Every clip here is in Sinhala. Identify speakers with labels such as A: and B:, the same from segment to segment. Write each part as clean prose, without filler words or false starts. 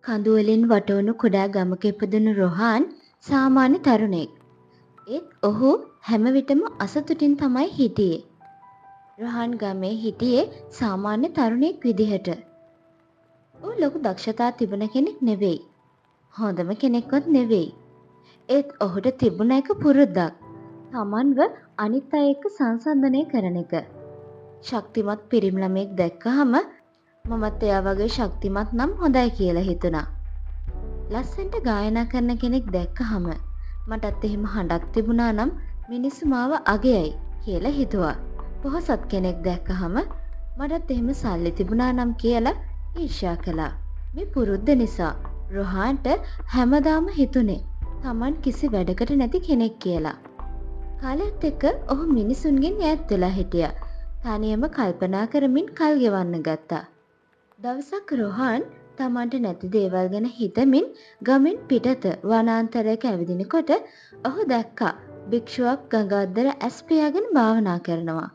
A: කඳු වලින් වටවුණු කුඩා ගමක ඉපදුණු රොහාන් සාමාන්‍ය තරුණයෙක්. ඒත් ඔහු හැම විටම අසතුටින් තමයි හිටියේ. රොහාන් ගමේ හිටියේ සාමාන්‍ය තරුණයෙක් විදිහට. ඌ ලොකු දක්ෂතා තිබුණ කෙනෙක් නෙවෙයි. හොඳම කෙනෙක්වත් නෙවෙයි. ඒත් ඔහුට තිබුණ එක පුරුද්දක්. තමන්ව අනිත් අය එක්ක සංසන්දනය කරන එක. ශක්තිමත් පිරිමි ළමයෙක් දැක්කහම මමත් එයා වගේ ශක්තිමත් නම් හොඳයි කියලා හිතුණා. ලස්සනට ගායනා කරන කෙනෙක් දැක්කහම මටත් එහෙම හඬක් තිබුණා නම් මිනිස්සු මාව අගයයි කියලා හිතුවා. පොහොසත් කෙනෙක් දැක්කහම මටත් එහෙම සල්ලි තිබුණා නම් කියලා ඊර්ෂ්‍යා කළා. මේ පුරුද්ද නිසා රොහාන්ට හැමදාම හිතුනේ Taman කිසි වැඩකට නැති කෙනෙක් කියලා. කාලයත් එක්ක ඔහු මිනිසුන්ගෙන් ඈත් වෙලා හිටියා. තනියම කල්පනා කරමින් කල් ගෙවන්න ගත්තා. දවසක් රොහාන් තමන්ට නැති දේවල් ගැන හිතමින් ගමෙන් පිටත වනාන්තරයක ඇවිදිනකොට ඔහු දැක්කා භික්ෂුවක් ගඟ අද්දර ඇස් පියාගෙන භාවනා කරනවා.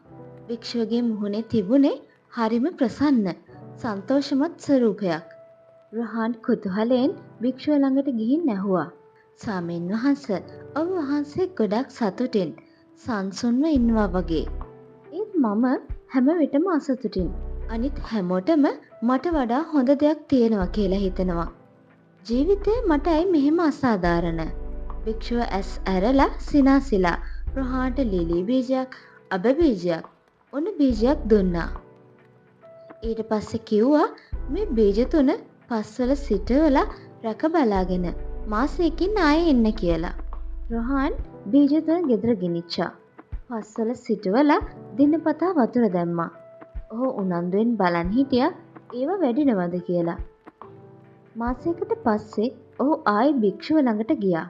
A: භික්ෂුවගේ මුහුණේ තිබුණේ හරිම ප්‍රසන්න, සන්තෝෂමත් ස්වරූපයක්. රොහාන් කුතුහලයෙන් භික්ෂුව ළඟට ගිහින් ඇහුවා. "ස්වාමීන් වහන්සේ, ඔබ වහන්සේ ගොඩක් සතුටින් සංසුන්ව ඉන්නවා වගේ. ඒත් මම හැම විටම අසතුටින්. අනිත් හැමෝටම මට වඩා හොඳ දෙයක් තියෙනවා කියලා හිතෙනවා. ජීවිතේ මට ඇයි මෙහෙම අසාධාරණ?" භික්ෂුව ඇස් ඇරලා සිනාසිලා රොහාන්ට ලිලි බීජයක්, අබ බීජයක්, උණ බීජයක් දුන්නා. ඊට පස්සේ කිව්වා මේ බීජ තුන පස්වල සිටවලා රැක බලාගෙන මාසයකින් ආයෙ එන්න කියලා. රොහාන් බීජ තුන ගෙදර ගෙනිච්චා. පස්වල සිටවලා දිනපතා වතුර දැම්මා. ඔහු උනන්දුවෙන් බලන් හිටියා ඒව වැඩිනවද කියලා. මාසයකට පස්සේ ඔහු ආයි භික්ෂුව ළඟට ගියා.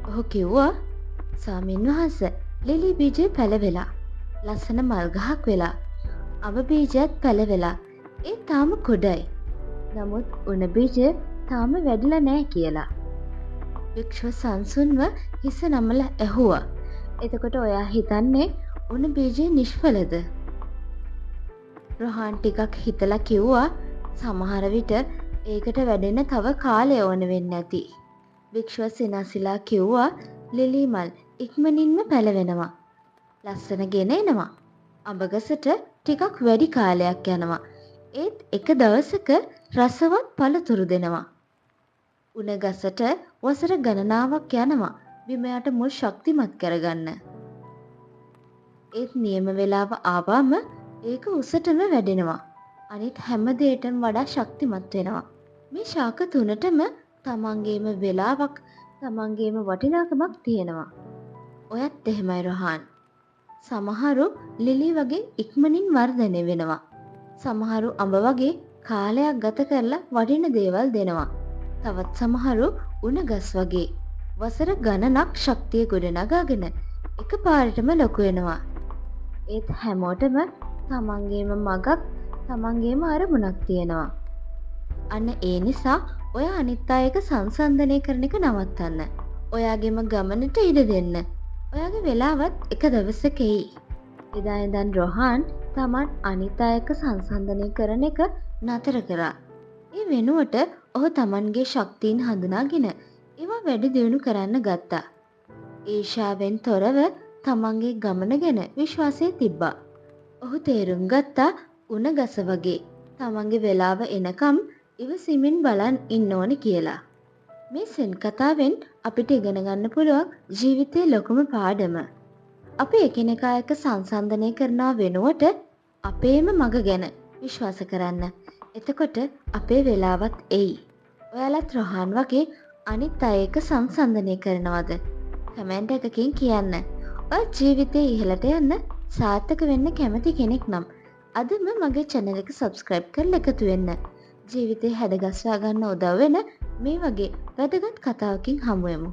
A: ඔහු කිව්වා, "ස්වාමීන් වහන්සේ, ලිලි බීජය පැලවෙලා, ලස්සන මල් ගහක් වෙලා, අබ බීජයත් පැලවෙලා, ඒ තාම කුඩයි. නමුත් උණ බීජය තාම වැඩිලා නෑ" කියලා. භික්ෂුව සංසුන්ව හිස නමලා ඇහුවා, "එතකොට ඔයා හිතන්නේ උණ බීජය නිෂ්ඵලද?" රොහාන් ටිකක් හිතලා කිව්වා, "සමහර විට ඒකට වැඩෙන්න තව කාලය ඕන වෙන්න ඇති." භික්ෂුව සිනාසිලා කිව්වා, "ලිලි මල් ඉක්මනින්ම පැලවෙනවා. ලස්සන ගෙන එනවා. අඹගසට ටිකක් වැඩි කාලයක් යනවා. ඒත් එක දවසක රසවත් පළතුරු දෙනවා. උණ ගසට වසර ගණනාවක් යනවා බිම යට මුල් ශක්තිමත් කරගන්න. ඒත් නියම වෙලාව ආවම ඒක උසටම වැඩෙනවා. අනිත් හැම දෙයකටම වඩා ශක්තිමත් වෙනවා. මේ ශාක තුනටම තමන්ගේම වෙලාවක්, තමන්ගේම වටිනාකමක් තියෙනවා." ඔයත් එහෙමයි රොහාන්. සමහරු ලිලි වගේ ඉක්මනින් වර්ධනය වෙනවා. සමහරු අඹ වගේ කාලයක් ගත කරලා වටින දේවල් දෙනවා. තවත් සමහරු උණ ගස් වගේ වසර ගණනක් ශක්තිය ගොඩනගාගෙන එකපාරටම ලොකු වෙනවා. ඒත් හැමෝටම තමන්ගේම මගක්, තමන්ගේම අරමුණක් තියෙනවා. අන්න ඒ නිසා ඔය අනිත් අය එක සංසන්දනය කරන එක නවත්තන්න. ඔයාගේම ගමනට ඉඩ දෙන්න. ඔයාගේ වෙලාවත් එක දවසක එයි. එදා ඉඳන් රොහාන් තමන් අනිත් අය එක්ක සංසන්දනය කරන එක නතර කරා. ඒ වෙනුවට ඔහු තමන්ගේ ශක්තියින් හඳුනාගෙන ඒවා වැඩි දියුණු කරන්න ගත්තා. ඊර්ෂ්‍යාවෙන් තොරව තමන්ගේ ගමන ගැන විශ්වාසය තිබ්බා. ඔහු තේරුම් ගත්තා උණ ගස වගේ තමන්ගේ වෙලාව එනකම් ඉවසිමින් බලන් ඉන්න ඕනි කියලා. මේ සෙන් කතාවෙන් අපිට ඉගෙන ගන්න පුළුවන් ජීවිතයේ ලොකුම පාඩම. අපි එකිනෙකා එක්ක සංසන්දනය කරනවා වෙනුවට අපේම මග ගැන විශ්වාස කරන්න. එතකොට අපේ වෙලාවත් එයි. ඔයාලත් රොහාන් වගේ අනිත් අය එක්ක සංසන්දනය කරනවද? කමෙන්ට් එකකින් කියන්න. ඔය ජීවිතේ ඉහළට යන්න සාර්ථක වෙන්න කැමති කෙනෙක් නම් අදම මගේ channel එක subscribe කරලා එකතු වෙන්න. ජීවිතේ හැඩගස්වා ගන්න උදව් වෙන මේ වගේ වැදගත් කතාවකින් හමු වෙමු.